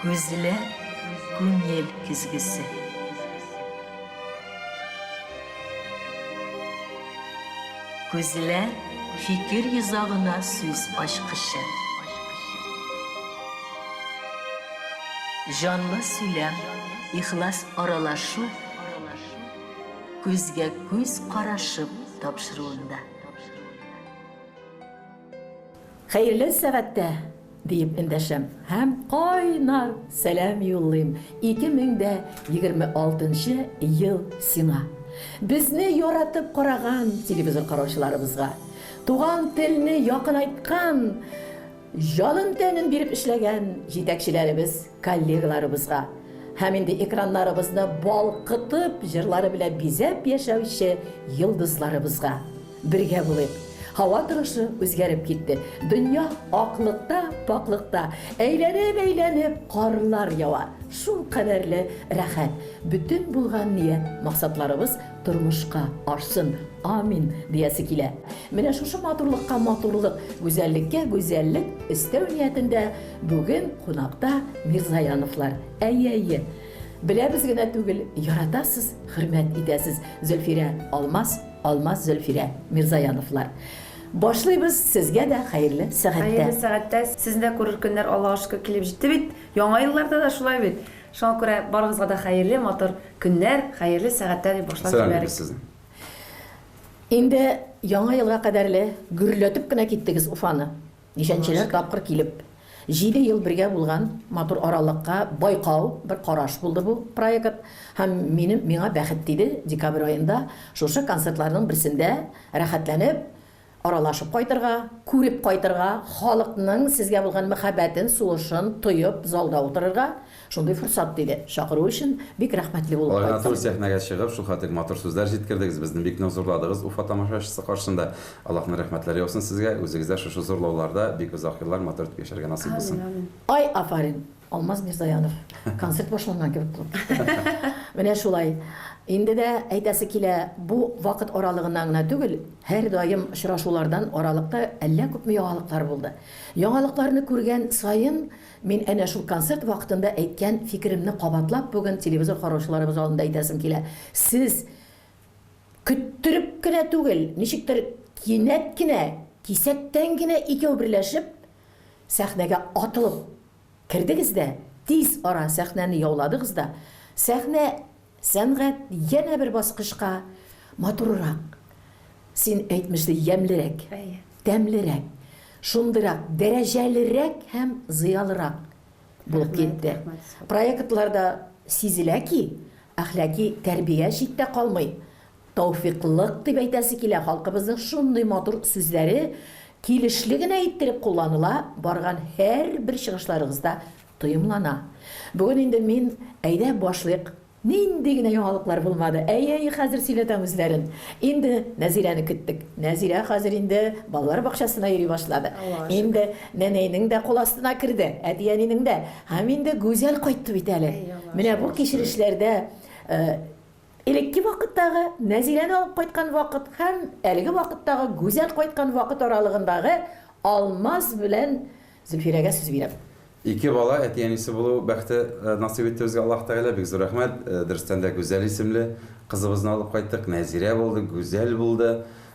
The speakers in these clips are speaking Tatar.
Көзле күңел күзгісі. Көзле fikir yüzağına söz aşkışı. Canlı söylem, ihlas aralaşu, közge göz qarashib topshiruvunda. Hayırlı saatdə deyip indəşəm. Həm qaynar selam yollayım 2026 yıl sina. Bizni yaratıp qaragan televizor qarawchilarimizga, tuğan tilini yaqin aytqan, jalın tənin berib işləgən yetakchilarimiz, kollegalarımızga, hem indi ekranlarımızda balqıtıp jırları bile bizep yaşavışı yıldızlarımızga birge bulib. Hava turışı özgerip gitti. Dünya aklıkta, paklıkta, eğlenip karlar yava. Şu kadarlı rahat. Bütün bulgan niyet, maksatlarımız turmuşka arsın. Amin diyesi kile. Mine şu maturlukka maturluk, güzellikке güzellik istev niyetinde bugün konakta Mirzayanovlar. Ey. Bilemiz gene tügül, yaratasız, hürmet edesiz. Zülfire Almaz Zülfire Mirzayanovlar. Başlayız sizge de hayırlı saatdə. Hayırlı saatdə sizin de görür günler Allah'a şükür kelip җитте bit. Яңа елларда да шулай бит. Шуңа күрә барыгызга да hayırlı матур günler, hayırlı saatdə дип башлап җибәрик. Sizin. Indi яңа елга кадәрле гүрләтеп кенә киттегез Уфаны. Нишәнчеләр тапкыр килеп. 7 ел бергә булган матур аралыкка байкау бер караш булды бу проект. Һәм миңа бәхет тиде декабрь айында шушы концертларның берсендә рәхәтләнеп аралашып кайтырга, күреп кайтырга, халыкның сезгә булган мәхәббәтен, сулышын тоеп, залда утырырга шундый фурсат диде. Шакыру өчен бик рәхмәтле булып Аларга кайттым. тур сәхнәгә чыгып, шул хәтлек матур сүзләр җиткердегез, безне бик нык зурладыгыз. Уфа тамашачысы каршында Аллаһның рәхмәтләре яусын сезгә, үзегездә шушы зурлауларда бик озак еллар матур итеп яшәргә насыйп булсын. Ай афарин, Алмаз Мирзаянов. Концерт башланган кебек булып. Менә шулай. Инде дә әйтәсе килә, бу вакыт аралыгыннан гына түгел, һәр даим очрашулардан аралыкта әллә күпме яңалыклар булды. Яңалыкларны күргән сайын мин әнә шул концерт вакытында әйткән фикеремне кабатлап бүген телевизор караучыларыбыз алдында әйтәсем килә. Сез көттүреп кенә түгел, ничектер кинәт кенә, кисәктән генә икәү берләшеп сәхнәгә атылып кирдегез дә, тиз ара сәхнәне яуладыгыз да, сәхнә сәнгать yana bir баскычка матуррак, син әйтмешли ямлырак, тәмлерәк, шундырак, дәрәҗәлерәк һәм зыялырак булып китте. Проектларда сизелә ки, әхлаки тәрбия җиттә калмый. Тауфиклык дип әйтәсе килә халкыбызның шундый матур сүзләре килешле генә иттереп кулланыла, барган һәр бер чыгышларыгызда тоемлана. Бүген инде мин әйдә башлыйк. Нинди генә яңалыклар булмады. Әй, хәзер сөйләтәм үзләрен. Инде Нәзирәне көттек. Нәзирә хәзер инде балалар бакчасына йөри башлады. Инде нәнәйнең дә кул астына керде, әтиянең дә. Һәм инде гүзәл кайтты бит әле. Менә бу кичерешләрдә элекке вакыттагы Нәзирәне алып кайткан вакыт һәм әлеге вакыттагы гүзәл кайткан вакыт аралыгындагы Алмаз белән Зөлфирәгә сүз бирәм. İki bala әтиәнисе булу бәхте насыйп итте безгә Аллаһ Тәгалә, бик зур рәхмәт. Дөрестән дә гүзәл исемле кызыбызны алып кайттык. Нәзирә булды, гүзәл булды.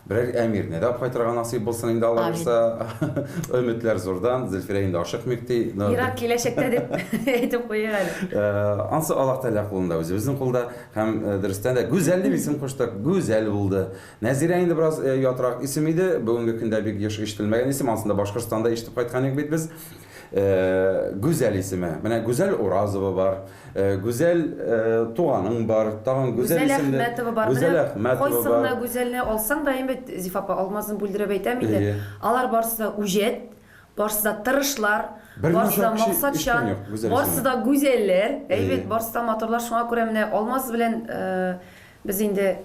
Берәр әмирне дә кайтырга насыйп булсын инде Алла булса. Өметләр зурдан, Зөлфирә инде ашык микти. Ирак киләчәктә дип әйтеп куйыр әле. Ансы Аллаһ Тәгалә кулында, үзебезнең кулда. Һәм дөрестән дә гүзәл дип исем куштык. Гүзәл булды. Нәзирә инде бераз ятрак исем иде. Бүгенге көндә бик еш ишетелмәгән исем. Ансында Башкортстанда ишетеп кайткан идек бит без. Güzel ismi. Менә Güzel Уразова бар, Güzel Туганың бар, тагын Güzel исемле. Güzel Әхмәтова бар. Кайсына Güzelне алсаң да инде Зифа апа Алмазны бүлдереп әйтәм иде. Алар барысы да үҗәт, барысы да тырышлар, барысы да максатчан, барысы да гүзәлләр. Әйбәт, барысы да матурлар. Шуңа күрә менә Алмаз белән без инде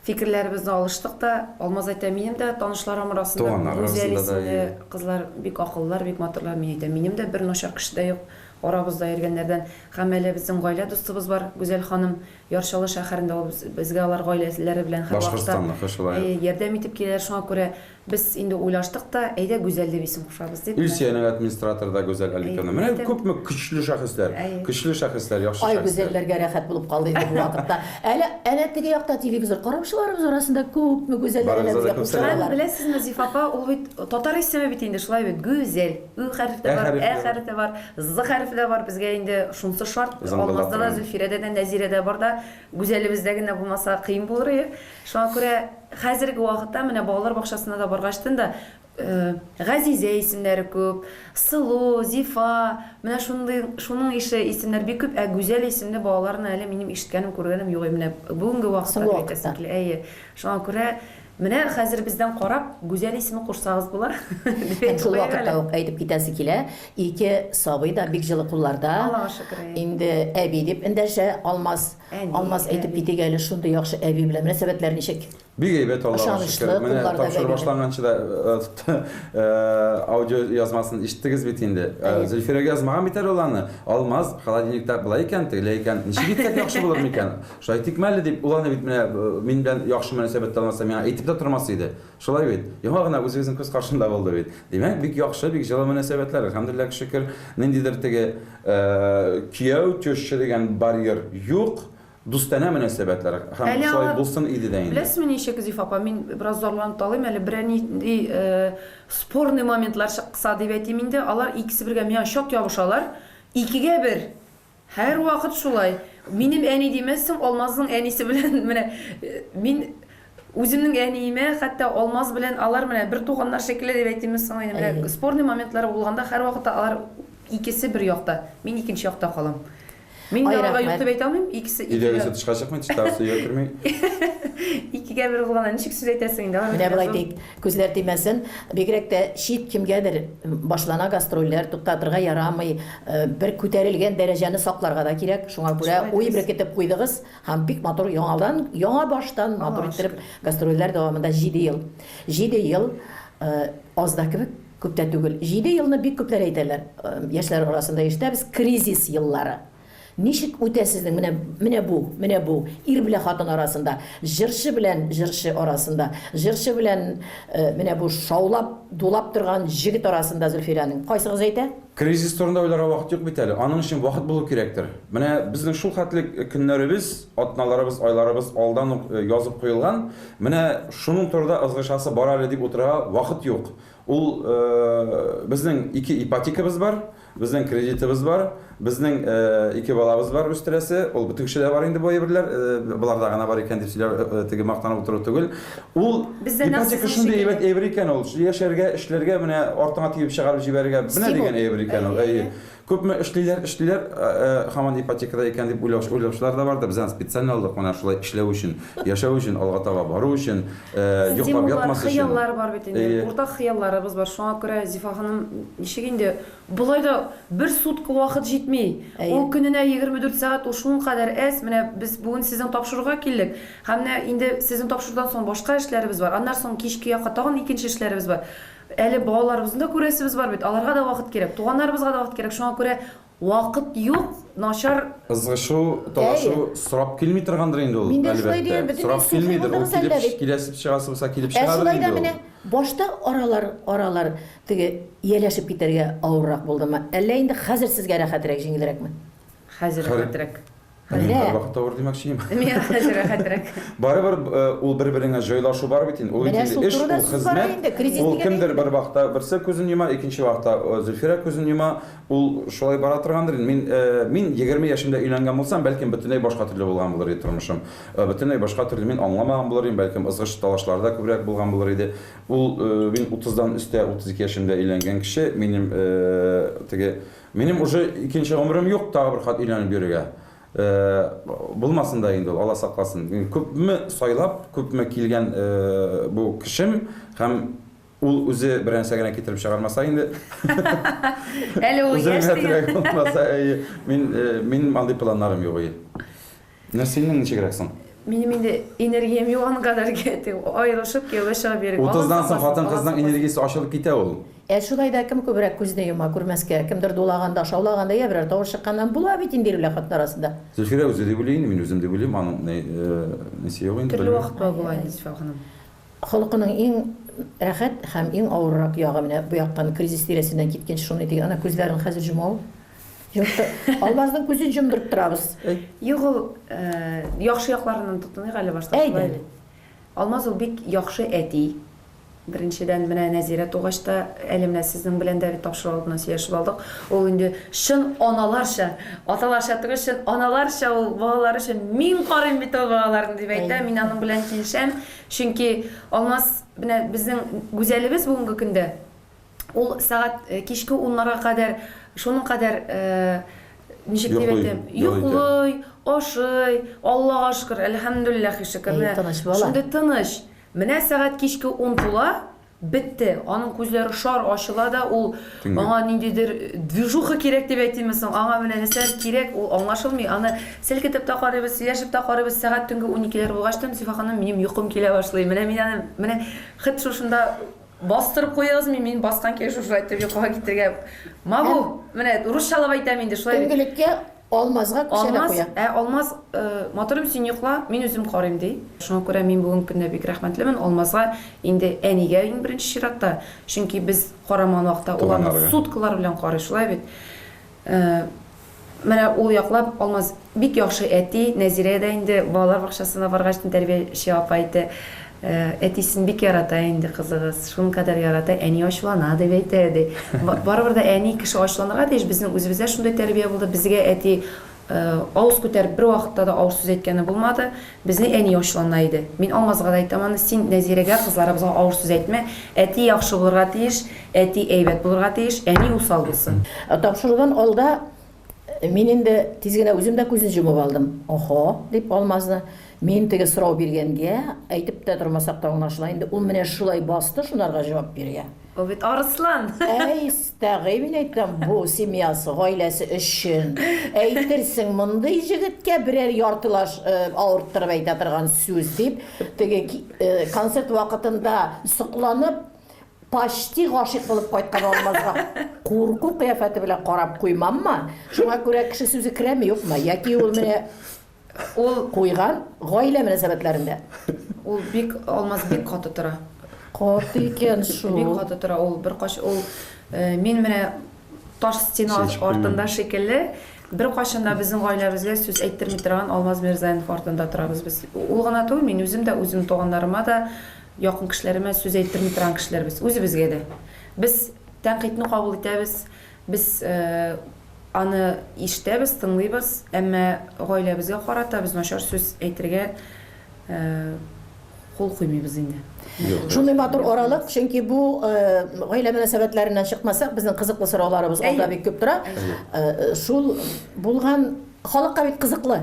фикерләребезне алыштык та, Алмаз әйтә, минем дә танышларым арасында гүзәл исемле кызлар бик акыллылар, бик матурлар. Мин әйтәм, минем дә бер начар кеше дә юк. арабызда йөргәннәрдән. Һәм әле безнең гаилә дустыбыз бар, Гүзәл ханым, Яршалы шәһәрендә ул безгә алар гаиләләре белән ярдәм итеп киләләр. Шуңа күрә без инде уйлаштык та, әйдә Гүзәл дип исем кушабыз дип. Илсиянең администраторы да Гүзәл Аликаны. Менә күпме көчле шәхесләр, яхшы Ай, шәхесләр. Гүзәлләргә рәхәт булып калды инде бу вакытта. Әле теге якта телевизор караучыларыбыз арасында күпме Гүзәлләр безгә кушалар. Беләсезме, Зифа апа, ул бит татар исеме бит инде шулай бит, Гүзәл. У хәрефе бар, хәрефе бар, з хәрефе дә бар, безгә инде шунсы шарт. Алмазда да, Зөлфирәдә дә, Нәзирәдә бар да, Гүзәлебездә генә булмаса кыен булыр. Шуңа күрә хәзерге вакытта менә балалар бакчасына да баргаштын да Газизә исемнәре күп, Сылу, Зифа, менә шуның ише исемнәр бик күп, Гүзәл исемле балаларны әле минем ишеткәнем, күргәнем юк. Менә бүгенге вакытта әйтәсем килә. Әйе. Шуңа күрә менә хәзер бездән карап Гүзәл исеме кушсагыз була. Шул вакытта ук әйтеп китәсе килә. Ике сабый да бик җылы кулларда. Аллага шөкер. Инде әби дип эндәшә, Алмаз әйтеп китик әле шундый яхшы әби белән мөнәсәбәтләр ничек? Бик әйбәт, Аллага шөкер. Менә тапшыру башланганчы да аудио язмасын ишеттегез бит инде. Зөлфирәгә язмаган бит уланы. Алмаз холодильникта булай икән, тегеләй икән. Ничек иткән яхшы булыр микән? Шулай тикмәле дип уланы бит менә мин белән яхшы мөнәсәбәттә алмаса, миңа әйтеп дә тормас иде. Шулай бит. Яңа гына үзебезнең күз каршында булды бит. Димәк, бик яхшы, бик җылы мөнәсәбәтләр. Әлхәмдүлилләh шөкер. Ниндидер теге кияү төшче дигән барьер юк. Дустана мөнәсәбәтләр. Һәм шулай булсын иде дә инде. Беләсезме ничек, Зифа апа, мин бераз зарланып талыйм әле, берәни спорный моментлар чыкса дип әйтим инде. Алар икесе бергә миңа чак ябышалар. 2-гә 1. Һәр вакыт шулай. Минем әни димәссең, Алмазның әнисе белән менә мин үземнең әниемә, хәтта Алмаз белән алар менә бер туганнар шикелле дип әйтимме соң инде. Менә спорный моментлар булганда һәр вакытта алар икесе бер якта, мин икенче якта калам. Мин аларга юк дип әйтә алмыйм, икесе идеясы тышка чыкмый, тышкасы йөрмий. 2-гә 1 булганда ничек сүз әйтәсең инде? Менә булай дик, күзләр тимәсен, бигрәк тә шит кимгәдер башлана гастрольләр туктатырга ярамый, бер күтәрелгән дәрәҗәне сакларга да кирәк. Шуңа күрә уй беркетеп куйдыгыз һәм бик матур яңа баштан матур итеп гастрольләр дәвамында 7 ел. 7 ел аз да кебек, күп тә түгел. 7 елны бик күпләр әйтәләр. Яшьләр арасында ишетәбез кризис еллары. Ничек үтәсезнең менә бу ир белән хатын арасында, җырчы белән җырчы арасында, җырчы белән менә бу шаулап, дулап торган җигит арасында Зөлфирәнең кайсыгыз әйтә? Кризис турында уйларга вакыт юк бит әле. Аның өчен вакыт булу кирәктер. Менә безнең шул хәтлек көннәребез, атналарыбыз, айларыбыз алдан ук язып куелган. Менә шуның турында ызгышасы бар әле дип утырга вакыт юк. Ул безнең 2 ипотекабыз бар, безнең кредитыбыз бар, безнең 2 балабыз бар үстерәсе. Ул бөтен кешеләр бар инде бу әйберләр, буларда гына бар икән дип сөйләр, теге мактанып утыру түгел. Ул ипотека шундый әйбер икән ул. Яшәргә, эшләргә менә артыңа тиеп чыгарып җибәрергә менә дигән әйбер икән ул. Күпме эшлиләр, һаман ипотекада икән дип уйлаучылар да бар да, бездән специаль алдык менә шулай эшләү өчен, яшәү өчен, алга таба бару өчен, йоклап ятмас өчен. Хыяллар бар бит инде. Уртак хыялларыбыз бар. Шуңа күрә Зифа ханым ничек инде булай да бер сутка вакыт җитми. Ул көненә 24 сәгать ул шуның кадәр әз. Менә без бүген сезнең тапшыруга килдек. Һәм инде сезнең тапшырудан соң башка эшләребез бар. Аннан соң кичке якка тагын икенче эшләребез бар. Әле балаларыбызны да күрәсебез бар бит. Аларга да вакыт кирәк. Туганнарыбызга да вакыт кирәк. Шуңа күрә вакыт юк, начар ызгышу, талашу сорап килми торгандыр инде ул, әлбәттә. Сорап килмидер, ул килеп чыгасы булса килеп чыгадыр инде ул. Менә башта аралар теге ияләшеп китәргә авыррак булдымы? Әллә инде хәзер сезгә рәхәтрәк, җиңелрәкме? хәзер рәхәтрәк. Мин вакытта авыр димәкче. Мин хәзер рәхәтрәк. Барыбер ул бер-береңә җайлашу бар бит инде. Ул эш, ул хезмәт. Ул кемдер бер вакытта берсе күзен йома, икенче вакытта Зөлфирә күзен йома. Ул шулай бара торгандыр. Мин 20 яшымда өйләнгән булсам, бәлки бөтенләй башка төрле булган булыр иде тормышым. Бөтенләй башка төрле мин аңламаган булыр идем, бәлки ызгыш талашларда күбрәк булган булыр иде. Ул мин 30дан өстә 32 яшымда өйләнгән кеше, минем уже икенче гомерем юк, тагы бер хат өйләнеп йөрергә. Булмасын да инде, Алла сакласын. Күпме сайлап, күпме килгән бу кешем һәм ул үзе беренче генә китереп чыгармаса инде. Әле ул яшь булмаса, мин андый планнарым юк иде. Нәрсәнең ничегрәксең? Минем инде энергиям юган кадәр кетти. Аерылышып кияүгә чыгып йөрик. 30дан соң хатын кызның энергиясе ачылып китә ул. Шулай да кем күбрәк күзне йома күрмәскә, кемдер дулаганда, шаулаганда я берәр тавыш чыкканнан була бит инде ирләр хатын арасында. Зөлфирә үзе дип уйлый, мин үзем дип уйлыйм, аның нәсе юк инде. Төрле вакытта була инде Зифа ханым. Халкының иң рәхәт һәм иң авыррак ягы менә бу яктан кризис тирәсеннән киткәнче шуны дигән, ана күзләрен хәзер җумау. Юкта Алмазның күзен җумдырып торабыз. Юк, ул яхшы якларынан тотыныйк әле башта. Әйдә. Алмаз ул бик яхшы әти. Беренчедән менә Нәзирә тугачта әле менә сезнең белән дә тапшыру алдыннан сөйләшеп алдык. Ул инде шын аналарча, аталарча түгел, шын аналарча ул балалар өчен мин карыйм бит ул балаларны дип әйтә. Мин аның белән килешәм. Чөнки Алмаз менә безнең гүзәлебез бүгенге көндә. Ул сәгать кичке 10-ларга кадәр, шуның кадәр ничек дип әйтәм, йоклый, ашый, Аллага шөкер, әлхәмдүлилләһи шөкер. Шундый тыныч. Менә сәгать кичке 10 тула, бетте. Аның күзләре шар ачыла да, ул аңа ниндидер движуха кирәк дип әйтимме соң, аңа менә нәрсә кирәк, ул аңлашылмый. Аны селкетеп тә карыйбыз, сөйләшеп тә карыйбыз. Сәгать төнге 12-ләр булгач, Зифа ханым, минем йокым килә башлый. Менә мин аны менә хит шушында бастырып куягыз, мин баскан кеш шулай итеп йокыга китергә. Магу, менә русчалап әйтәм инде шулай. Төнгелеккә Алмазга күчәлә куя. Алмаз, моторым син йокла, мин үзем карыйм ди. Шуңа күрә мин бүген көндә бик рәхмәтлемен Алмазга, инде әнигә иң беренче чиратта. Чөнки без караман вакытта уларны суткалар белән карый, шулай бит. Менә ул яклап Алмаз бик яхшы әти, Нәзирә дә инде балалар бакчасына баргач тәрбияче апа әйтте. Әтисен бик ярата инде кызыгыз, шуның кадәр ярата, әни ачулана дип әйтә ди. Барыбер да әни кеше ачуланырга тиеш, безнең үзебездә шундый тәрбия булды. Безгә әти авыз күтәреп бер вакытта да авыр сүз әйткәне булмады. Безне әни ачулана иде. Мин Алмазга да әйтәм, син Нәзирәгә кызларыбызга авыр сүз әйтмә. Әти яхшы булырга тиеш, әти әйбәт булырга тиеш, әни усал булсын. Тапшырудан алда мин инде тиз генә үзем дә күзен җумып алдым. Охо, дип Алмазны мен теге сорау биргәнгә, әйтеп тә тормасак та аңлашыла. Инде ул менә шулай басты, шунларга җавап биргән. Ул бит арыслан. Тәгый мин әйтәм, бу семьясы, гаиләсе өчен. Әйтерсең, мондый җегеткә берәр яртылаш авырттырып әйтә торган сүз дип, теге концерт вакытында сокланып, почти гашык булып кайткан Алмазга курку кыяфәте белән карап куймаммы? Шуңа күрә кеше сүзе керәме, юкмы? Яки ул менә ул куйган гаилә мөнәсәбәтләрендә. Ул бик Алмаз бик каты тора. Каты икән шул. Бик каты тора. Ул бер кач ул мин менә таш стена артында шикелле бер качанда безнең гаиләбезгә сүз әйттерми торган Алмаз Мирзаев артында торабыз без. Ул гына түгел, мин үзем дә үзем туганнарыма да якын кешеләремә сүз әйттерми торган кешеләрбез. Үзебезгә дә. Без тәнкыйтьне кабул итәбез. Без аны ишетәбез, тыңлыйбыз, әмма гаиләбезгә карата без начар сүз әйтергә кул куймыйбыз инде. Шундый матур аралык, чөнки бу гаилә мөнәсәбәтләреннән чыкмасак, безнең кызыклы сорауларыбыз алда бик күп тора. Шул булган халыкка бит кызыклы.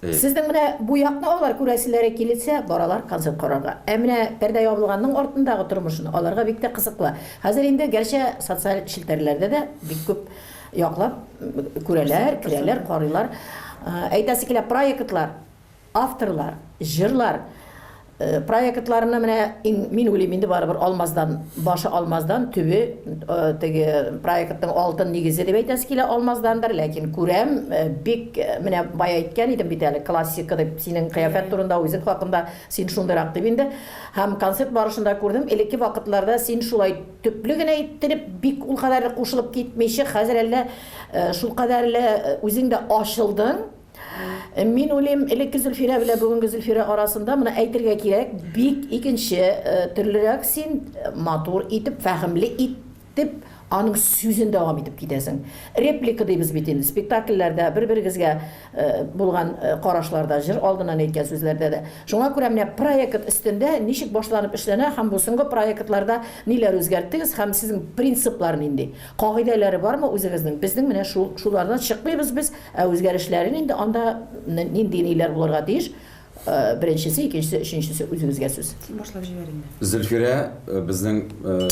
Сезнең менә бу якны алар күрәселәре килсә, баралар концерт карарга. Ә менә пәрдә ябылганның артындагы тормышын аларга бик тә кызыклы. Хәзер инде гәрчә социаль челтәрләрдә дә бик күп яклап күрәләр, кирәләр, карыйлар. Әйтәсе килә проектлар, авторлар, җырлар, проектларны менә мин уйлыйм инде барыбер Алмаздан, башы Алмаздан, төбе теге проекттың алтын нигезе дип әйтәсе килә Алмаздандыр, ләкин күрәм бик менә бая әйткән идем бит әле классика дип синең кыяфәт турында үзең хакында син шундыйрак дип инде һәм концерт барышында күрдем, элекке вакытларда син шулай төпле генә әйттереп бик ул кадәрле кушылып китмичә, хәзер әллә шул кадәрле үзең дә ачылдың. Мин уйлыйм, элекке Зөлфирә белән бүгенге Зөлфирә арасында моны әйтергә кирәк, бик икенче төрлерәк син матур итеп, фәһемле итеп аның сүзен дәвам итеп китәсең. Реплика дибез бит инде спектакльләрдә, бер-берегезгә булган карашларда, җыр алдыннан әйткән сүзләрдә дә. Шуңа күрә менә проект өстендә ничек башланып эшләнә һәм бу соңгы проектларда ниләр үзгәрттегез һәм сезнең принциплар нинди? Кагыйдәләре бармы үзегезнең? Безнең менә шулардан чыкмыйбыз без, үзгәрешләрен инде анда нинди ниләр булырга тиеш? Беренчесе, икенчесе, өченчесе үзегезгә сүз. Башлап җибәр инде. Зөлфирә, безнең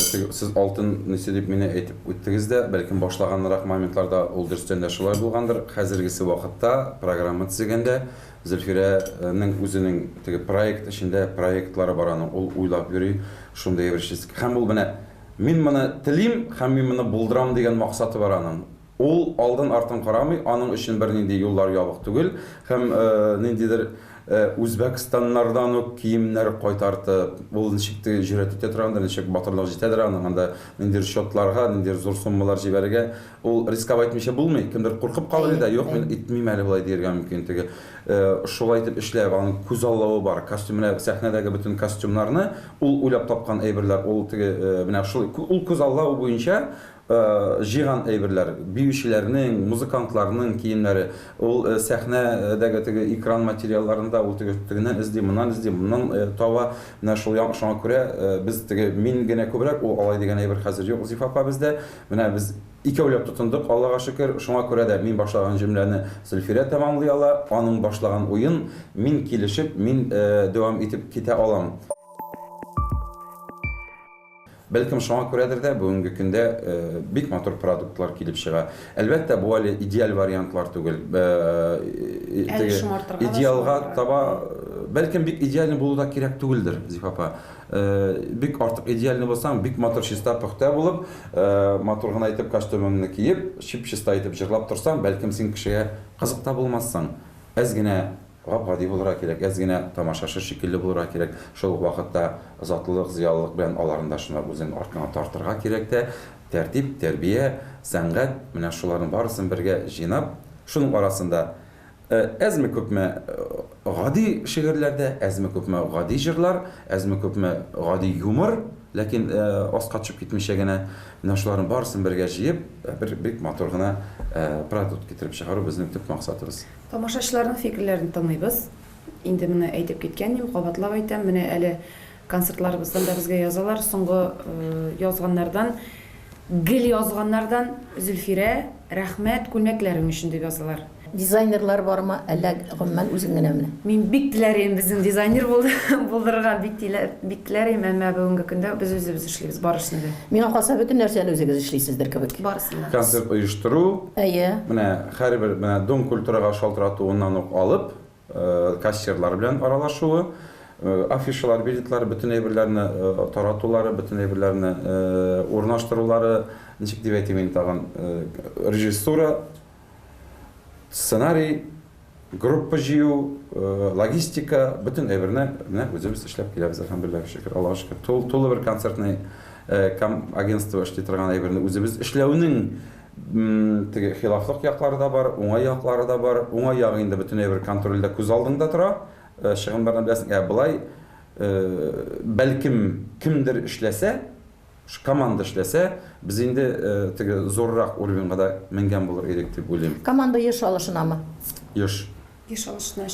сез алтын нәрсә дип мине әйтеп үттегез дә, бәлкем башлаганрак моментларда ул дөрестән дә шулай булгандыр. Хәзергесе вакытта программа төзегәндә Зөлфирәнең үзенең теге проект эчендә проектлары бар аны ул уйлап йөри, шундый бер шис. Һәм ул менә Мин моны телим һәм мин моны булдырам дигән максаты бар аның. Ул алдан артын карамый, аның өчен бер нинди юллар ябык түгел һәм ниндидер Үзбәкстаннардан ук киемнәр кайтартып, ул ничек җөрәт итә торгандыр, ничек батырлык җитәдер аның анда ниндидер счетларга, ниндидер зур суммалар җибәрергә, ул рисковать итмичә булмый. Кемдер куркып калыр иде, юк, мин итмим әле булай диергә мөмкин теге. Шулай итеп эшләп, аның күз аллавы бар. Костюмнар, сәхнәдәге бөтен костюмнарны ул уйлап тапкан әйберләр, ул теге менә шул ул күз аллавы буенча җыйган әйберләр, биючеләрнең, музыкантларның киемнәре, ул сәхнәдәге теге экран материалларында ул тегеннән изди, моннан таба, менә шул шуңа күрә без теге мин генә күбрәк ул алай дигән әйбер хәзер юк Зифа апа бездә. Менә без икәүләп тотындык, Аллага шөкер, шуңа күрә дә мин башлаган җөмләне Зөлфирә тәмамлый ала, аның башлаган уен мин килешеп, мин дәвам итеп китә алам. Бәлкем шуңа күрәдер дә бүгенге көндә бик матур продуктлар килеп чыга. Әлбәттә бу әле идеаль вариантлар түгел. Идеалга таба бәлкем бик идеальный булу да кирәк түгелдер, Зифа апа. Бик артык идеальный булсаң, бик матур чиста пөхтә булып, матур гына итеп костюмыңны киеп, чип-чиста итеп җырлап торсаң, бәлкем син кешегә кызык та булмассың. Әз генә гади булырга кирәк, әз генә тамашачы шикелле булырга кирәк. Шул вакытта затлылык, зыялылык белән аларында шуны үзен артына тартырга кирәк тә, тәртип, тәрбия, сәнгать, менә шуларның барысын бергә җыйнап, шуның арасында әзме күпме гади шигырьләрдә, әзме күпме гади җырлар, әзме күпме гади юмор, ләкин аска төшеп китмичә генә менә шуларның барысын бергә җыеп, бер бик матур гына продукт китереп чыгару безнең төп максатыбыз. Тамашачыларның фикерләрен тыңлыйбыз. Инде моны әйтеп киткәнмен, кабатлап әйтәм, менә әле концертларыбыздан да безгә язалар, соңгы язганнардан, гел язганнардан Зөлфирә, рәхмәт, күлмәкләрең өчен дип язалар. Дизайнерлар бармы, әллә гомумән үзең генә менә? Мин бик теләрем безнең дизайнер булдырырга, бик теләрем, әмма бүгенге көндә без үзебез эшлибез барысын да. Миңа калса бөтен нәрсәне үзегез эшлисездер кебек. Барысын да. Концерт оештыру, менә һәрбер менә Дом культурага шалтыратуыннан ук алып, кассирлар белән аралашуы, афишалар, билетлар, бөтен әйберләрне таратулары, бөтен әйберләрне урнаштырулары, ничек дип әйтим инде тагын, режиссура, сценарий, группа җыю, логистика, бөтен әйберне менә үзебез эшләп киләбез, әлхәмдүлилләһ шөкер, Аллаһка шөкер. Тулы бер концертный агентство эшли торган әйберне үзебез эшләүнең теге хилафлык яклары да бар, уңай яклары да бар. Уңай ягы инде бөтен әйбер контрольдә күз алдыңда тора. Чыгымнардан беләсең, булай бәлкем кемдер эшләсә, команда эшләсә, без инде теге зоррак уровеньга да менгән булыр идек дип уйлыйм. Команда еш алышынамы? Еш. Еш алышына.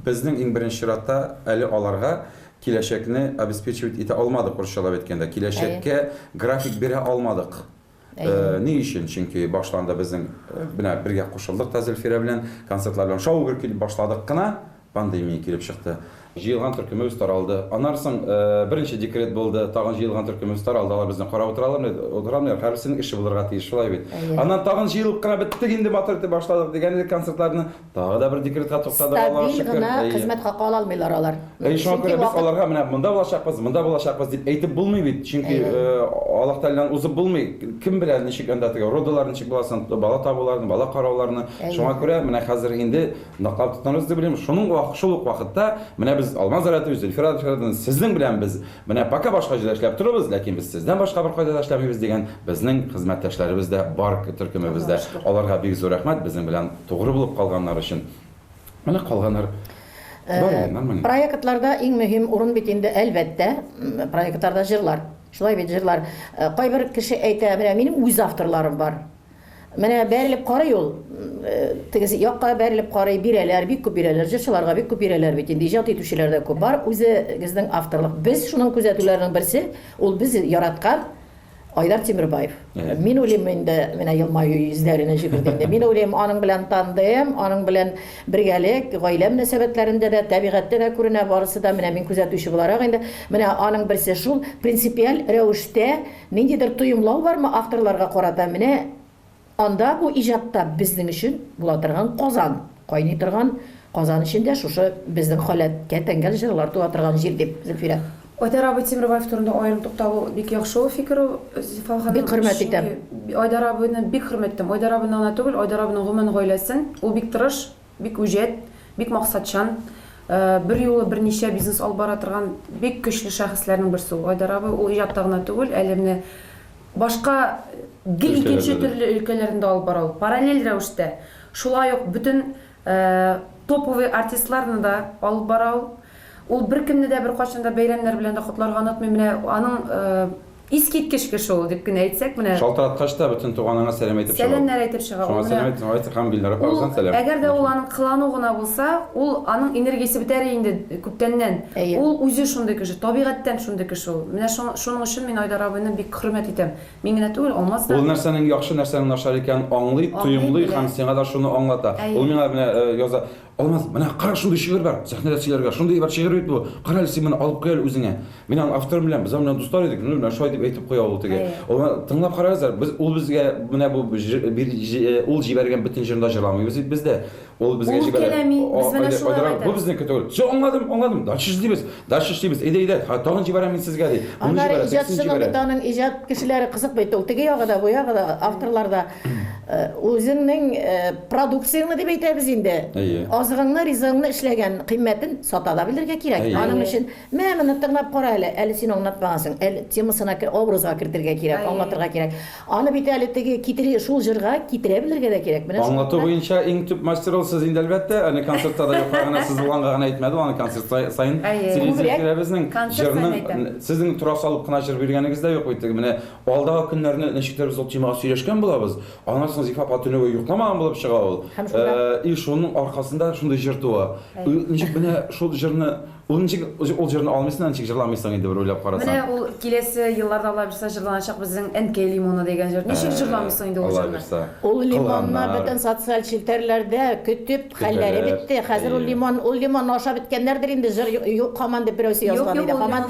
Безнең иң беренче чиратта әле аларга киләчәкне обеспечивать итә алмадык, урысчалап әйткәндә. Киләчәккә график бирә алмадык. Ни өчен? Чөнки башланда безнең менә бергә кушылдык та Зөлфирә белән, концертлар белән шау-гөр килеп башладык кына, пандемия килеп чыкты. Җыелган төркемебез таралды. Аннан беренче декрет булды, тагын җыелган төркемебез таралды. Алар безне карап утыралар, һәрберсенең ише булырга тиеш, шулай бит. Аннан тагын җыелып кына беттек инде матур итеп башладык дигән концертларны тагы да бер декретка туктады, Аллаһка шөкер. Стабиль гына хезмәт хакы ала алмыйлар алар. Шуңа күрә без аларга менә монда булачакбыз дип әйтеп булмый бит. Чөнки Аллаһ Тәгаләдән узып булмый. Кем белә ничек анда теге родалар ничек буласын, бала табуларны, бала карауларны. Шуңа күрә менә хәзер инде наклап тотабыз дип беләм. Шул ук вакытта менә без Алмазарат Зөлфирәдән сезнең белән без менә пока башка җирдә эшләп торабыз, ләкин без сездән башка бер кайда да эшләмибез дигән безнең хезмәттәшләребез дә бар төркемебездә. Аларга бик зур рәхмәт безнең белән тугры булып калганнар өчен. Менә калганнар проектларда иң мөһим урын бит инде әлбәттә проектларда җырлар. Шулай бит җырлар. Кайбер кеше әйтә, менә минем үз авторларым бар. Менә бәрелеп карый ул. Тегесе якка бәрелеп карый, бирәләр, бик күп бирәләр, җырчыларга бик күп бирәләр бит. Инде иҗат итүчеләр дә күп бар. Үзегезнең авторлык. Без шуның күзәтүләренең берсе, ул без яраткан Айдар Тимербаев. Мин уйлыйм инде менә елмаю йөзләренә җибәрдем. Мин уйлыйм аның белән тандым, аның белән бергәлек, гаилә мөнәсәбәтләрендә дә, табигатьтә дә күренә, барысы да менә мин күзәтүче буларак инде. Менә аның берсе шул принципиаль рәвештә ниндидер тоемлау бармы авторларга карата, менә анда бу иҗатта безнең өчен була торган Казан, кайный торган Казан эчендә шушы безнең халәткә тәңгәл җырлар туа торган җир дип Зөлфирә. Айдар абый Темирбаев турында айрым токталуу бик жакшы фикир ул Зифа ханым. Бик хөрмәт итәм. Айдар абыйны бик хөрмәттем. Айдар абыйны гына түгел, Айдар абыйның гомумән гаиләсен. Ул бик тырыш, бик үҗәт, бик максатчан. Бер юлы берничә бизнес алып бара торган бик көчле шәхесләрнең берсе ул. Айдар абый ул иҗатта гына түгел, әле менә башка гел икенче төрле өлкәләрендә алып бара ул. Параллель рәвештә. Шулай ук бүтән топовый артистларны да алып бара ул. Ул беркемне дә беркайчан да бәйрәмнәр белән дә котларга онытмый. Менә аның искиткеч кеше ул дип кенә әйтсәк, менә Шалтыраткач та бүтән туганыңа сәлам әйтеп чыга. сәламнәр әйтеп чыга. Шуңа сәлам әйтеп, әйтеп һәм билдереп барган сәлам. Әгәр дә ул аның кылану гына булса, ул аның энергиясе бетәр инде күптәннән. Ул үзе шундый кеше, табигатьтән шундый кеше ул. Менә шуның өчен мин Айдар абыйны бик хөрмәт итәм. Мин генә түгел, алмаз да. Ул нәрсәнең яхшы, нәрсәнең начар икәнен аңлый, тоемлый һәм сиңа да шуны аңлата. Ул миңа менә яза, Алмаз, менә кара шундый шигырь бар, сәхнәдә сөйләргә, шундый бер шигырь бит бу. Кара син моны алып куя үзеңә. Мин аның авторым белән, без аның дустар идек, менә шулай дип әйтеп куя ул теге. Ул тыңлап карагызлар, без ул безгә менә бу ул җибәргән бөтен җырында җырламыйбыз бездә. Ул безгә җибәргән. Бу безнеке түгел. Все, аңладым. Дальше эшлибез. Әйдә, тагын җибәрәм мин сезгә ди. Аннары иҗатчылыгының иҗат кешеләре кызык бит ул. Теге ягыда, бу ягыда авторларда үзеңнең продукцияңны дип әйтәбез инде. Азыгыңны, ризыгыңны эшләгән кыйммәтен сата да белергә кирәк. Аның өчен моны тыңлап кара әле син аңлатмагансың. Әле темасына, образга кертергә кирәк, аңлатырга кирәк. Аны бит әле теге китерә, шул җырга китерә белергә дә кирәк. Менә аңлату буенча иң төп мастер ул сез инде әлбәттә. Аны концертта да юклагына сез булганга гына әйтмәде, аны концерт сайын телевизияләребезнең җырның сезнең тура салып кына җыр биргәнегез дә юк бит. Менә алдагы көннәрне ничектер без ул темага сөйләшкән булабыз. Аннан Зифа Патунова юкламаган булып чыга ул. И шуның аркасында шундый җыр туа. Ничек менә шул җырны ул җырны алмыйсың, ничек җырламыйсың инде бер уйлап карасаң. Менә ул киләсе елларда була бирсә җырланачак безнең Энкей Лимоны дигән җыр. Ничек җырламыйсың инде ул җырны? Ул лимонны бөтен социаль челтәрләрдә көтеп хәлләре бетте. Хәзер ул лимон аша биткәннәрдер инде җыр юк һаман дип берәүсе язган иде. Һаман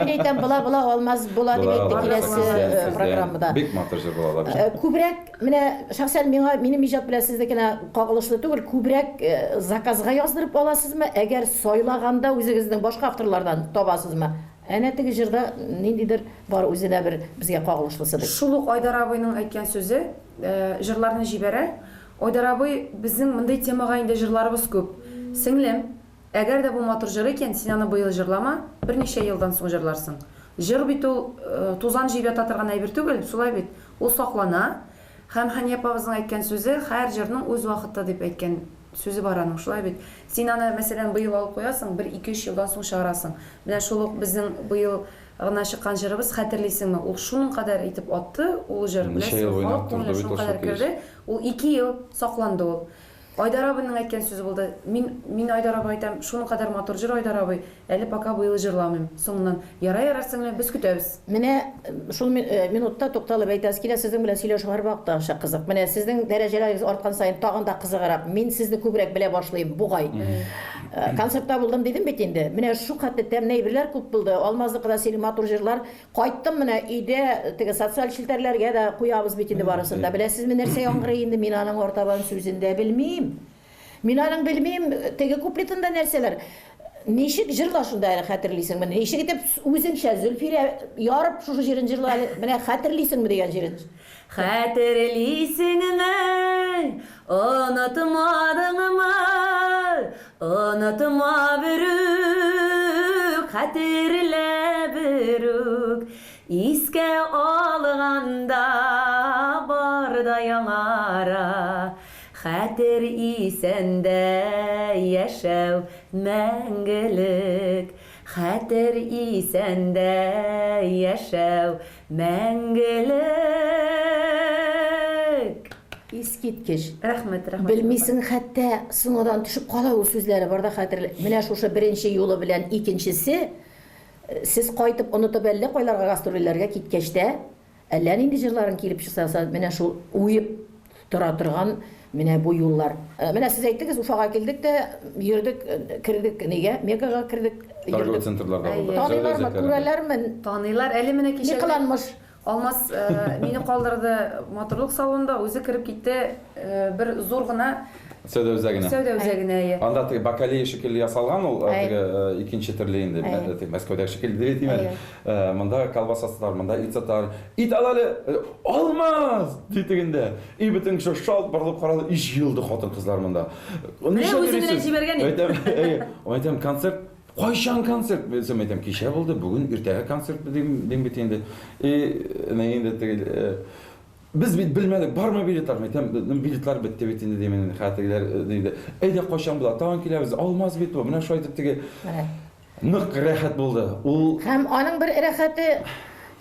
әйтәм була алмаз була дип әйтте киләсе программада. Бик матур җыр була. Күбрәк менә шәхсән минем иҗат белән сездекенә кагылышлы түгел. Күбрәк заказга яздырып аласызмы? Әгәр сайлаганда үзегезнең башка авторлардан табасызмы? Әнә теге җырда ниндидер бар үзенә бер безгә кагылышлысы дип. Шул ук Айдар абыйның әйткән сүзе, җырларны җибәрә. Айдар абый безнең мондай темага инде җырларыбыз күп. Сеңлем, әгәр дә бу матур җыр икән, син аны быел җырлама, берничә елдан соң җырларсың. Җыр бит ул тузан җыйып ята торган әйбер түгел, шулай бит. Ул саклана. Һәм Хәния апабызның әйткән сүзе, һәр җырның үз вакыты дип әйткән сүзе бар аның, шулай бит. Син аны мәсәлән быел алып куясың, 1-2-3 елдан соң чыгарасың. Менә шул ук безнең быел гына чыккан җырыбыз, хәтерлисеңме? Ул шуның кадәр итеп атты, ул җыр беләсең, халык күңеленә шуның кадәр керде. Ул 2 ел сакланды ул. Айдар абыйның әйткән сүзе булды. Мин Айдар абый әйтәм, шуның кадәр матур җыр Айдар абый, әле пока быел җырламыйм. Соңыннан ярар сеңле, без көтәбез. Менә шул минутта тукталып әйтәс килә, сезнең белән сөйләшү һәрвакыт аша кызык. Менә сезнең дәрәҗәләрегез арткан саен тагын да кызыграк. Мин сезне күбрәк белә башлыйм бугай. Концертта булдым дидем бит инде. Менә шу хәтта тәмле әйберләр күп булды. Алмазлыкта син матур җырлар. Кайттым менә өйдә теге социаль челтәрләргә дә куябыз бит инде барысын да. Беләсезме нәрсә яңгырый инде? Мин аның артабан сүзен дә белмим. Мин аның белмим, теге куплетында нәрсәләр. Ничек җырла шунда әле хәтерлисеңме? Ничек итеп үзеңчә Зөлфирә ярып шушы җырын җырла, менә хәтерлисеңме дигән җырын. Хәтерлисеңме? Онытмадыңмы? Онытма берүк, хәтерлә берүк. Искә алганда барда яңара. Хәтер исәндә яшәү мәңгелек. Хәтер исәндә яшәү мәңгелек. Искиткеч. Рәхмәт. Белмисең, хәтта соңадан төшеп кала ул сүзләре барда хәтерле. Менә шушы беренче юлы белән икенчесе сез кайтып онытып әллә кайларга гастрольләргә киткәчтә әллә нинди җырларын килеп чыкса, менә шул уеп тора торган менә бу юллар. Менә сез әйттегез, Уфага килдек тә, йөрдек, кирдек, нигә? Мегага кирдек, йөрдек. Центрларда булды. Таныйлармы, күрәләрме? Таныйлар, әле менә кичә. Ни кыланмыш? Алмаз мине калдырды матурлык салонында, үзе кирип китте, бер зур гына Сәүдә үзәгенә. Сәүдә үзәгенә. Анда теге бакалей шикелле ясалган ул теге икенче төрле инде. Мәскәүдә шикелле димәк. Монда колбасасылар, монда ит саталар. Ит алалы, алмаз дитегендә. И бөтен кеше шалт барлык карады, иш йылды хатын-кызлар монда. Менә үзенә җибәргән. Әйтәм, концерт Кайшан концерт? Мен әйтәм, кичә булды, бүген иртәгә концерт дим бит инде. Инде теге biz bilmedik, barma biletler mi? Biletler bitti bitinde demenin hatırlar deydi. Eyde koşan bular, tamam kilemiz almaz bit bu. Buna şu aydık tege. Nık rahat buldu. Hem anın bir rahatı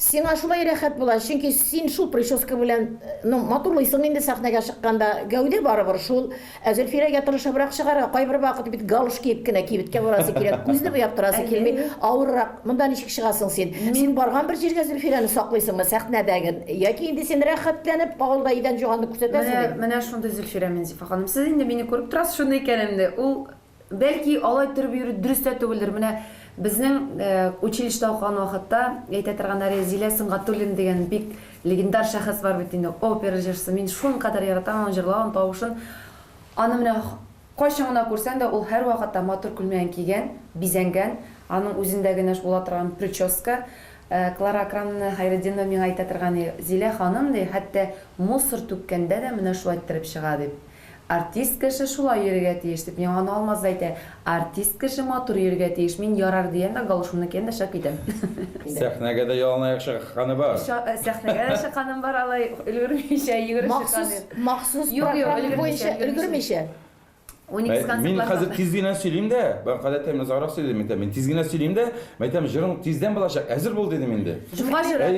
Сиңа шулай рәхәт була, чөнки син шул прическа белән, матурлыйсың инде сәхнәгә чыкканда, гәүдә барыбер шул. Зөлфирәгә тырышыбрак чыгара, кайбер вакыт бит галош киеп кенә кибеткә барасы кирәк, күзне буяп торасы килми, авыррак. Монда ничек чыгасың син? Син барган бер җиргә Зөлфирәне саклыйсыңмы сәхнәдәге? Яки инде син рәхәтләнеп, авылда идән җуганны күрсәтәсеңме? Менә шунда Зөлфирә Зифа ханым, сез инде мине күреп торасыз шундай икәнемне. Ул бәлки алай торып йөрү дөрес тә түгелдер. Менә Безнең училищта укыган вакытта әйтә торганнар Зилә Сыңгатуллин дигән бик легендар шәхес бар бит инде, опера җырчысы. Мин шул кадәр яратам аның җырлавын, тавышын. Аны менә кайчан гына күрсәң дә ул һәр вакытта матур күлмәгән кигән, бизәнгән. Аның үзендәге нәш була торган прическа. Клара Акрамовна Хайретдинова миңа әйтә торган Зилә ханым ди, хәтта мусор түккәндә дә менә шулай торып чыга дип. Артист кеше шулай йөрергә тиеш дип, миңа аны Алмаз әйтә. Артист кеше матур йөрергә тиеш, мин ярар дигәндә галошымны кенә шәп итәм. Сәхнәгә дә ялынаяк чыкканы бар. Сәхнәгә дә чыкканым бар, алай өлгермичә йөгереп чыккан. Махсус программа буенча өлгермичә. Мин хәзер тиз генә сөйлим дә, ben гадәттә мин зарак сөйлим, мин тиз генә сөйлим дә, мәйтәм җырың тиздән булачак, әзер бул дидем инде. Җырга җыры.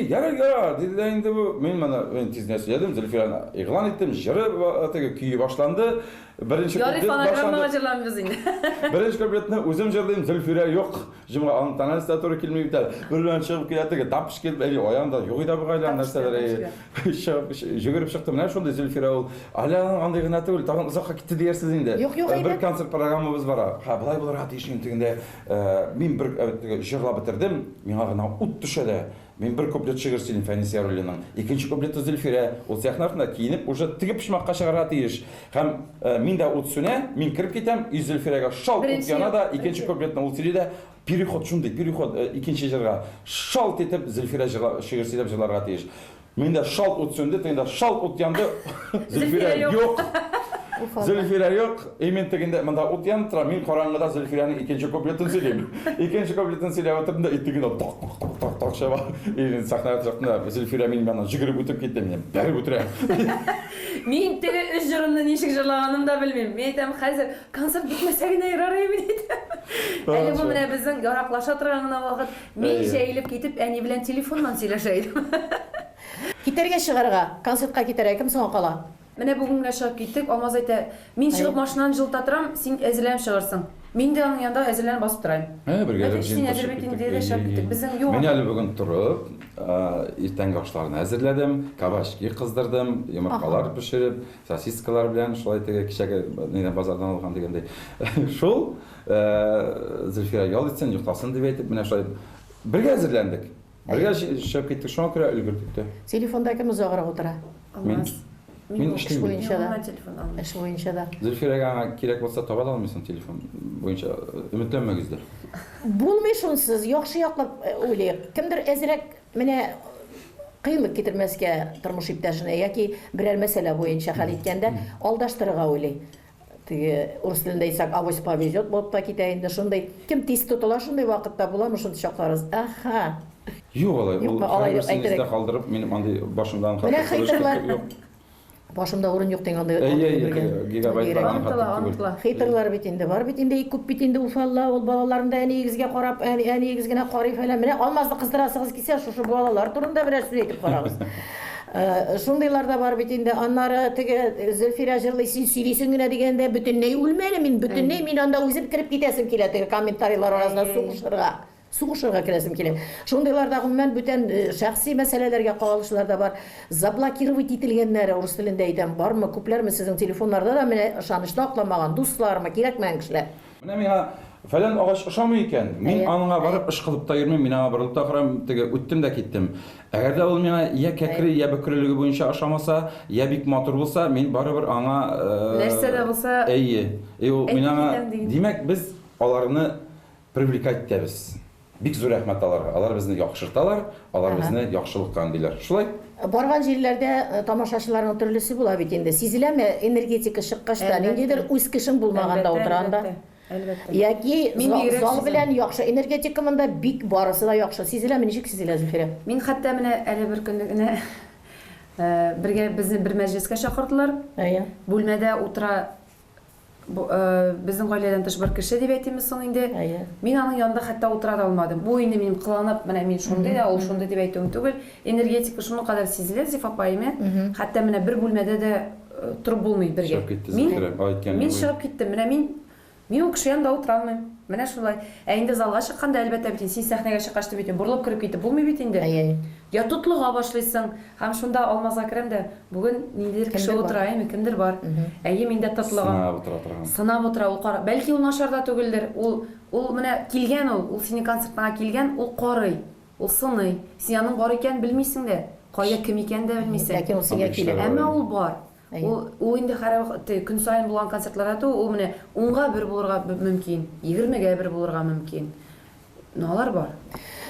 Ярар, диде дә инде бу. Мин моны тиз генә сөйләдем, Зөлфирәне игълан иттем, җыры теге көй башланды. Беренче куплет башланды. Беренче куплетны үзем җырлыйм, Зөлфирә юк. Җымга антаналыста туры килми бит әле. Берлән чыгып килә теге тапыш килеп, әли аянда юк иде бу гайлар нәрсәләр. Җыгырып чыкты, менә шундый Зөлфирә ул. Аля андай гына түгел, тагын узакка китте диясез инде. Бер концерт программабыз бар. Булай булыр атышын тегендә мин бер җырлап бетердем, миңа гына ут төшә дә. Мин бер куплет шигырь сөйлим Фәнис Яруллинның. Икенче куплетта Зөлфирә, ул сәхнәсендә киенеп, уже тигеп пишмакка чыгарга тиеш. Һәм мин дә ут сүнә, мин кирип китәм, Зөлфирәгә шалт ут яна да, икенче куплетны ул сөйләде. Переход шундый, переход икенче җырга шалт итеп Зөлфирә шигырь сөйләп җырларга тиеш. Мин дә шалт ут сүнде, тегендә шалт ут янды. Зөлфирә юк. Зөлфирә юк. Мен тегендә монда ут янып тора, мин караңгыда Зөлфирәнең икенче куплетын сөйлим. Икенче куплетын сөйләп отырдым да, иттегендә так шаба. Сәхнәгә чыкты. Зөлфирә мин менә җигереп үтеп китте мен. Бәреп үтерә. Мин теге үз җырымны ничек җырлаганымны да белмим. Мен әйтәм, хәзер концерт битмәсә генә ярар иде дип. Әле бу менә безнең яраклаша торган гына вакыт, мин җәелеп китеп, әни белән телефоннан сөйләшә идем. Китәргә чыгарга, концертка китәргә кем соң кала? Менә бүгенгә чыгып киттек, Алмаз әйтә, мин чыгып машинаны җылта торам, син әзерләнеп чыгарсың. Мин дә аның янында әзерләнеп басып торам. Бергә син әзерләп киттек. Безнең юк. Мин әле бүген торып, иртәнге ашларны әзерләдем, кабачки кыздырдым, йомыркалар пешереп, сосискалар белән, шулай теге кичәге нидән базардан алган дигәндәй. Шул Зөлфирә ял итсен, юктасын дип әйтеп, менә шулай бергә әзерләндек. Бергә чыгып киттек, шуңа күрә өлгердек дә. Телефонда кем узаграк утыра? Мин эш буенча да. Зөлфирәгә кирәк булса таба алмыйсың телефон буенча. Өметләнмәгез дә. Булмый шунсыз, яхшы яклап уйлыйк. Кемдер әзрәк менә кыйлык китермәскә тормыш иптәшенә яки берәр мәсьәлә буенча хәл иткәндә алдаштырырга уйлый. Теге урыс телендә әйтсәк, авось повезет булып та китә инде, шундай кем тиз тотыла, шундай вакытта буламы шундый чакларыз. Аха. Юк, алай әйтергә калдырып, минем андый башымдан хәтер. Башымда урын юк дигән андай. Гигабайт барган хейтерлар бит инде бар бит инде, күп бит инде уфалла, ул балаларында әниегезгә карап, әниегез генә карый фәлән. Менә Алмазны кыздырасыгыз килсә, шушы балалар турында берәр сүз әйтеп карагыз. Шундыйлар да бар бит инде. Аннары теге Зөлфирә җырлый, син сөйлисең генә дигәндә бөтенләй үлмәле, мин анда үзем кирип китәсем килә теге комментарийлар арасында сугышырга керәсем килә. Шундыйларда гомумән бүтән шәхси мәсьәләләргә кагылышлар да бар. Заблокировать ителгәннәр урыс телендә әйтәм, бармы, күпләрме сезнең телефоннарда да менә ышанычны акламаган дуслармы, кирәкмәгән кешеләр. Менә миңа Falan ağaç ошамый икән. Мин аныңа барып эш кылып та йөрмим, мин аңа борылып та карам, теге үттем дә киттем. Әгәр дә ул миңа я кәкре, я бөкрелеге буенча ошамаса, я бик матур булса, мин барыбер аңа Нәрсә дә булса, әйе. Ул мин аңа әйтеп китәм димәк без аларны привлекать итәбез. Бик зур рәхмәт аларга. Алар безне яхшырталар, алар безне яхшылыкка андыйлар. Шулай? Барган җирләрдә тамашачыларның төрлесе була бит инде. Сизеләме энергетика чыккачта, ниндидер үз кешең булмаганда утырганда. Әлбәттә. Яки Мин бигрәк зал сизәм. белән яхшы энергетика монда бик барысы да яхшы. Сизеләме, ничек сизелә Зөлфирә? Мин хәтта менә әле бер көнне генә бергә безне бер мәҗлескә чакырдылар. Әйе. Бүлмәдә утыра безнең гаиләдән тыш бер кеше дип әйтимез соң инде. Әйе. Мин аның янында хәтта утыра да алмадым. Бу инде минем кыланып, менә мин шундый да, ул шундый дип әйтүем түгел. Энергетика шуны кадәр сизелә Зифа апайме. Хәтта менә бер бүлмәдә дә торып булмый бергә. Чыгып китте Зөлфирә, айткан. Мин чыгып киттем. Менә мин ул кеше янында утыра алмыйм. Менә шулай. Ә инде залга чыкканда әлбәттә бит син сәхнәгә чыккач дип әйтәм. Борылып кирип китеп булмый бит инде. Әйе. Я тутлыга башлыйсың. Һәм шунда алмазга керәм дә, бүген ниндидер кеше Кемдер бар. утыра, кемдер бар. Әйе, миндә тутлыгым. Сынап утыра торган. Сынап утыра, ул кара. Бәлки ул начар да түгелдер. Ул менә килгән ул синең концертыңа килгән, ул карый. Ул сыный. Син аның бар икән белмисең дә, кая кем икән дә белмисең. Ләкин ул сиңа килә. Әмма ул бар. Ул инде һәр көн сайын булган концертларда ул менә 10-га 1 булырга мөмкин, 20-гә 1 булырга мөмкин. Налар бар.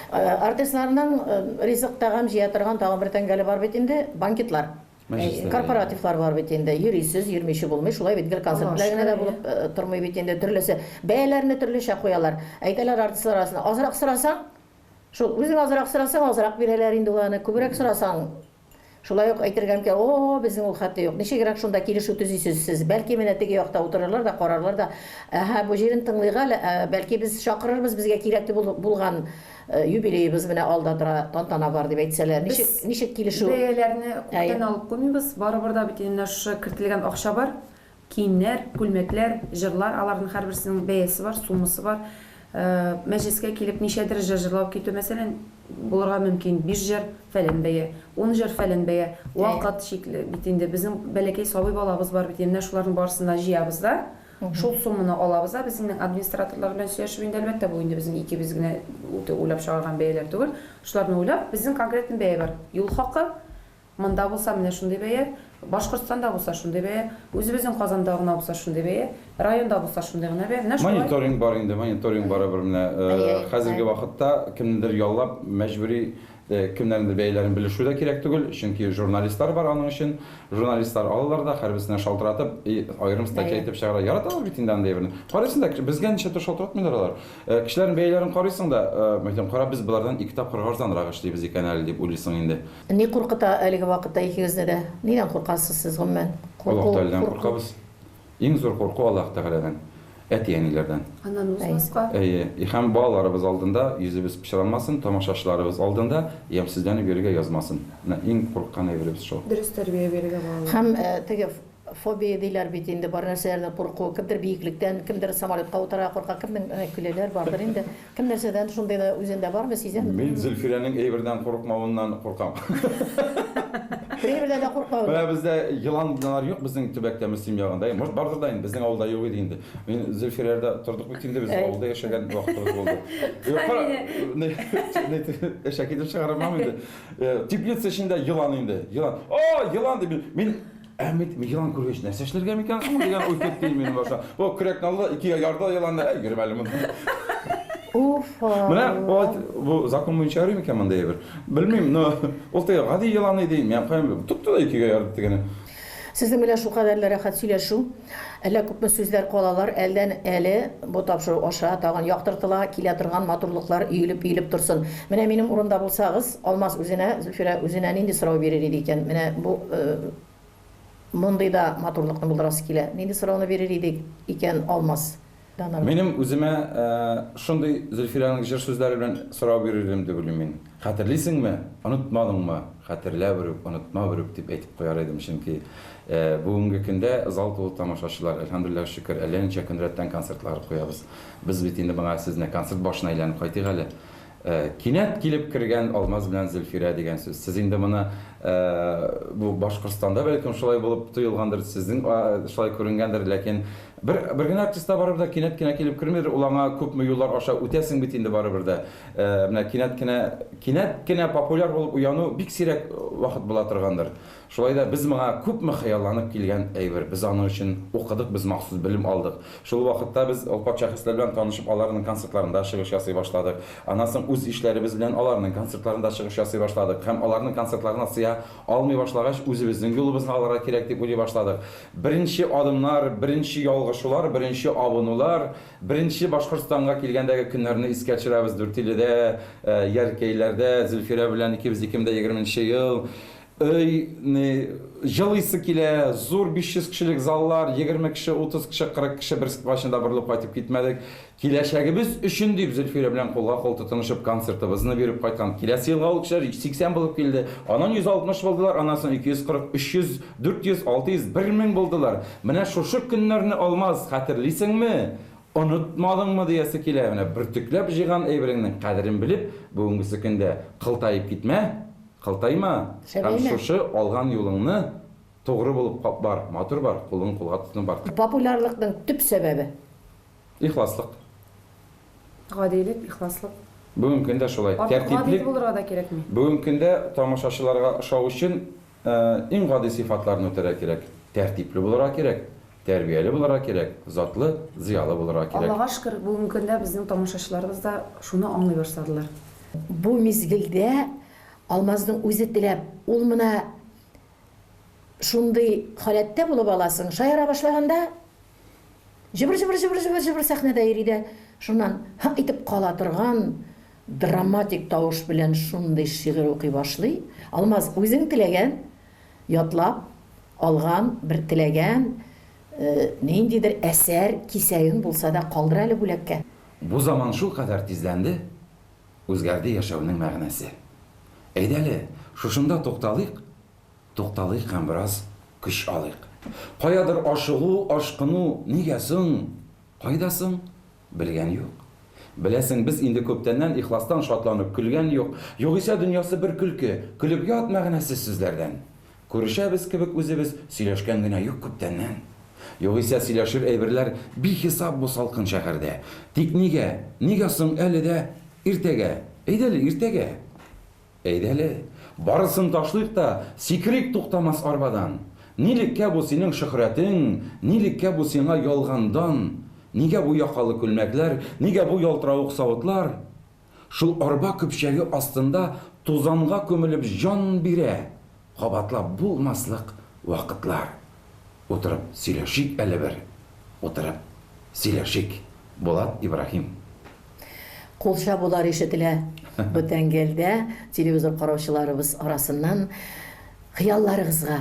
Артистларның ризык тагам җыя торган тагын бер тәңгәле бар бит инде, банкетлар. Мәҗлесләр. Корпоративлар бар бит инде, йөрисез, йөрмичә булмый, шулай бит гел концертлар генә дә булып тормый бит инде, төрлесе. Бәяләрне төрлечә куялар. Әйтәләр артистлар арасында, азрак сорасаң, шул үзең азрак сорасаң, азрак бирәләр инде аны, күбрәк сорасаң, шулай ук әйтергә мөмкин, о, безнең ул хәтта юк. Ничегрәк шунда килешү төзисез сез? Бәлки менә теге якта утырырлар да, карарлар да, бу җирен тыңлыйга, бәлки без чакырырбыз, безгә кирәкле булган юбилейбыз менә алда тора, тантана бар дип әйтсәләр. Ничек килешү? Бәяләрне күптән алып куймыйбыз. Барыбер да бит инде шушы кертелгән акча бар. Киемнәр, күлмәкләр, җырлар, аларның һәрберсенең бәясе бар, суммасы бар. Мәҗлескә килеп ничәдер җырлап китү мәсәлән булырга мөмкин 5 җыр фәлән бәя, 10 җыр фәлән бәя. Вакыт шикле бит инде безнең бәләкәй сабый балабыз бар бит инде шуларның барысына җыябыз да. Шул сумманы алабыз да, безнең администраторлар белән сөйләшеп инде әлбәттә бу инде безнең икебез генә уйлап чыгарган бәяләр түгел. Шуларны уйлап безнең конкрет бәя бар. Юл хакы монда булса менә шундый бәя, Башкортстанда булса шундый бәя, үзебезнең Казанда гына булса шундый бәя, районда булса шундый гына бәя. Менә шулай. Мониторинг бар инде, мониторинг барыбер менә хәзерге вакытта кемнедер яллап мәҗбүри кемнәрнеңдер бәяләрен белешү дә кирәк түгел, чөнки журналистлар бар аның өчен. Журналистлар алалар да һәрберсенә шалтыратып, аерым статья итеп чыгара. Яраталар бит инде андый берне. Карыйсың да безгә ничә төр шалтыратмыйлар алар. Кешеләрнең бәяләрен карыйсың да, мәйтәм, кара biz булардан 2 тапкыр арзанрак эшлибез икән әле дип уйлыйсың инде. Ни куркыта әлеге вакытта икегезне дә? Нидән куркасыз сез гомумән? Аллаһ Тәгаләдән куркабыз. Иң зур курку Аллаһ Тәгаләдән. Әти-әниләрдән. Аннан узмаска. Һәм балаларыбыз алдында йөзебез пычранмасын, тамашачыларыбыз алдында ямсызланып йөрергә язмасын. Иң курккан әйберебез шул. Дөрес тәрбия бирергә була. Һәм теге фобия диләр бит инде, бар нәрсәләрдән курку, кемдер биеклектән, кемдер самолетка утыра курка, кемнең көләләр бардыр инде. Кем нәрсәдән шундый да үзендә бармы сизәм? Мин Зөлфирәнең әйбердән куркмавыннан куркам. Бердән дә куркмау. Менә бездә йыланнар юк безнең төбәктә Мөслим ягында. Может бардыр да инде, безнең авылда юк иде инде. Мин Зөлфирәдә тордык бит инде, без авылда яшәгән вакытыбыз булды. Эшәк итеп чыгарамам инде. Теплица эчендә йылан инде. Йылан. О, йылан дип мин Әмит, йылан күргәч нәрсә эшләргә микән соң дигән уй кетте минем баша. Бу көрәкне алды, 2 ярда йыланны, йөрим әле монда. Уф. Менә бу закон буенча йөрим икән монда әйбер. Белмим, но ул тәгә гади йылан иде, мен кайм тутты да 2 ярда дигән. Сезнең белән шу кадәрле рәхәт сөйләшү, әллә күпме сүзләр калалар, әлдән әле бу тапшыру аша тагын яктыртыла, килә торган матурлыклар өелеп торсын. Менә минем урында булсагыз, Алмаз үзенә, Зөлфирә үзенә нинди сорау бирер иде икән? Менә бу мондый да матурлыкны булдырасы килә. Нинди сорауны бирер иде икән Алмаз? Минем үземә шундый Зөлфирәнең җыр сүзләре белән сорау бирердем дип уйлыйм мин. Хәтерлисеңме? Онытмадыңмы? Хәтерлә бирү, онытма бирү дип әйтеп куяр идем, чөнки бүгенге көндә зал тулы тамашачылар, әлхәмдүлилләһ шөкер, әллә ничә көн рәттән концертлар куябыз. Без бит инде моңа сезне концерт башына әйләнеп кайтыйк әле. Кинәт килеп кергән Алмаз белән Зөлфирә дигән сүз. Сез инде моны бу Башкортстанда бәлкем шулай булып тоелгандыр, сезнең шулай күренгәндер, ләкин бер генә артистта барыбер да кинәт кенә килеп кермидер, ул аңа күпме юллар аша үтәсең бит инде барыбер да. Менә кинәт кенә популяр булып уяну бик сирәк вакыт була торгандыр. Шулай да без моңа күпме хыялланып килгән әйбер. Без аның өчен укыдык, без махсус белем алдык. Шул вакытта без Алпат шәхесләр белән танышып, аларның концертларында чыгыш ясый башладык. Аннан соң үз эшләребез белән аларның концертларында чыгыш ясый башладык. Һәм аларның концертларына сыя алмый башлагач, үзебезнең юлыбызны алырга кирәк дип уйлый башладык. Беренче адымнар, беренче ялгышулар, беренче абынулар, беренче Башкортстанга килгәндәге көннәрне искә төшерәбез. Дүртиледә, Яркәйләрдә, Зөлфирә белән 2020 ел. Җылыйсы килә, зур 500 кешелек заллар, 20 кеше, 30 кеше, 40 кеше бер сквашында борылып кайтып китмәдек. Киләчәгебез өчен дип Зөлфирә белән кулга-кул тотынышып концертыбызны биреп кайткан. Киләсе елга ул кешеләр 80 булып килде. Аннан 160 булдылар, аннан соң 240, 300, 400, 600, 1000 булдылар. Менә шушы көннәрне Алмаз хәтерлисеңме? Онытмадыңмы диясе килә. Менә бөртекләп җыйган әйбереңнең кадерен белеп, бүгенге көндә кылтайып китмә. Кылтайма, һәм шушы алган юлыңны тогры булып бар, матур бар, кулың кулга тотынып бар. Популярлыкның төп сәбәбе Ихласлык. Гадилек, ихласлык. Бүгенге көндә шулай. Тәртиплек булырга да кирәкми. Бүгенге көндә тамашачыларга ошау өчен иң гади сыйфатларны үтәргә кирәк. Тәртипле булырга кирәк, тәрбияле булырга кирәк, затлы, зыялы булырга кирәк. Аллага шөкер, бүгенге көндә безнең тамашачыларыбыз да шуны аңлый башладылар. Бу мизгелдә Алмаздың үзе теләп, ул менә шундый халәттә булып аласың, шаяра башлаганда җыбыр сәхнәдә йөридә, шуннан итеп кала торган драматик тавыш белән шундый шигырь укый башлый. Алмаз үзең теләгән, ятлап алган, бер теләгән ниндидер әсәр, кисәген булса да калдыр әле бүләккә. Бу заман шул кадәр тизләнде, үзгәрде яшәүнең мәгънәсе. Әйдәле, шушында тукталыйк һәм бераз көч алыйк. Каядыр ашыгу, ашкыну, нигә соң? Кайдасың? Белгән юк. Беләсең, без инде күптәннән ихластан шатланып көлгән юк. Югыйсә дөньясы бер көлке, көлеп ят мәгънәсез сүзләрдән. Күрешәбез кебек үзебез сөйләшкән генә юк күптәннән. Югыйсә сөйләшер әйберләр бихисап бу салкын шәһәрдә. Тик нигә соң әле дә иртәгә? Әйдәле, иртәгә. Әйдәле, барысын ташлыйк та, сикрик туктамас арбадан. Нилеккә бу синең шөһрәтең, нилеккә бу сиңа ялгандан, нигә бу якалы күлмәкләр, нигә бу ялтыравык савытлар? Шул арба көпчәге астында тузанга күмелеп жан бирә, кабатлап булмаслык вакытлар. Утырып сөйләшик әле бер, утырып сөйләшик. Булат Ибраһим. Кулша булар ишетелә бүтән гәлдә телевизор караучыларыбыз арасыннан хыялларыгызга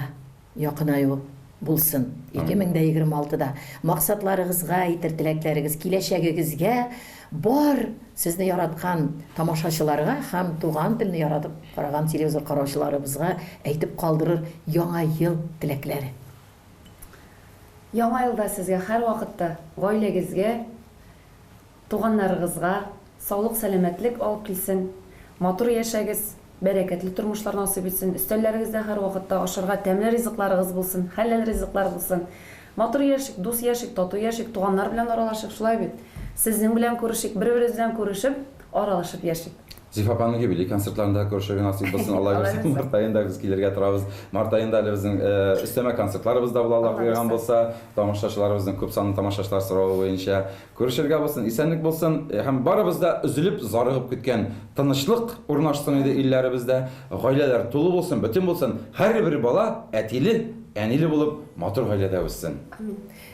якынаю булсын. 2026да максатларыгызга, әйтер теләкләрегез, киләчәгегезгә бар сезне яраткан тамашачыларга һәм туган телне яратып караган телевизор караучыларыбызга әйтеп калдырыр яңа ел теләкләре. Яңа елда сезгә һәр вакытта гаиләгезгә, туганнарыгызга саулык, сәламәтлек алып килсен. Матур яшәгез, бәрәкәтле тормышлар насыйп итсен. Өстәлләрегездә һәр вакытта ашарга тәмле ризыкларыгыз булсын, хәләл ризыклар булсын. Матур яшик, дус яшик, тату яшик, туганнар белән аралашып, шулай бит. Сезнең белән күрешик, бер-беребез белән күрешеп, аралашып яшик. Зифа апаның юбилей концертларында күрешергә насыйп булсын. Алла версен. Март айында без килергә торабыз. Март айында әле безнең өстәмә концертларыбыз да була, Аллаһ биргән булса, тамашачыларыбызның күп санлы тамашачылар соравы буенча күрешергә булсын, исәнлек булсын һәм барыбыз да üzülеп, зарыгып көткән тынычлык урнашсын иде илләребездә, гаиләләр тулы булсын, бөтен булсын. Һәр бала әтиле, әниле булып, матур гаиләдә үссен.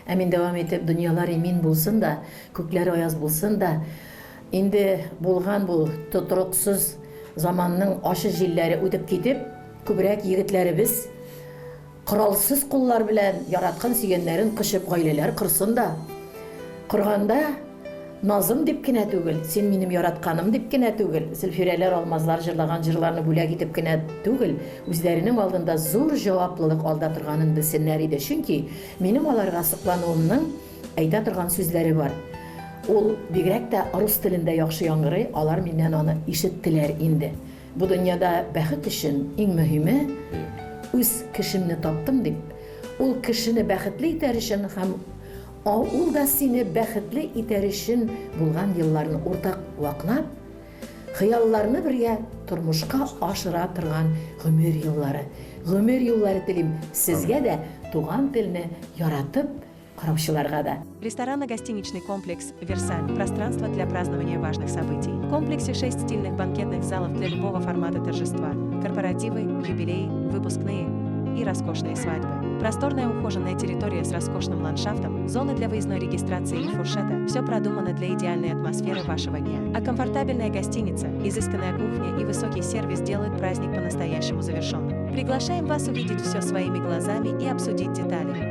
Әмин дәвам итеп, дөньялар имин булсын да, күкләр аяз булсын да, инде булган бу тотрыксыз заманның ашы җилләре үтеп китеп, күбрәк егетләребез коралсыз куллар белән яраткан сөйгәннәрен кышып гаиләләр кырсын да. Кырганда назым дип кенә түгел, син минем яратканым дип кенә түгел, Зөлфирәләр, Алмазлар җырлаган җырларны бүләк итеп кенә түгел, үзләренең алдында зур җаваплылык алда торганын белсеннәр иде. Чөнки минем аларга соклануымның әйтә торган сүзләре бар. Ул бигрәк тә рус телендә яхшы яңгырый, алар миннән аны ишеттеләр инде. Бу дөньяда бәхет өчен иң мөһиме үз кешемне таптым дип. Ул кешене бәхетле итәр өчен һәм ул да сине бәхетле итәр өчен булган елларны уртак ваклап, хыялларны бергә тормышка ашыра торган гомер юллары. Гомер юллары телим сезгә дә туган телне яратып караучыларга да. Ресторанно-гостиничный комплекс «Версаль» – пространство для празднования важных событий. В комплексе 6 стильных банкетных залов для любого формата торжества. Корпоративы, юбилеи, выпускные и роскошные свадьбы. Просторная ухоженная территория с роскошным ландшафтом, зоны для выездной регистрации и фуршета – все продумано для идеальной атмосферы вашего дня. А комфортабельная гостиница, изысканная кухня и высокий сервис делают праздник по-настоящему завершенным. Приглашаем вас увидеть все своими глазами и обсудить детали.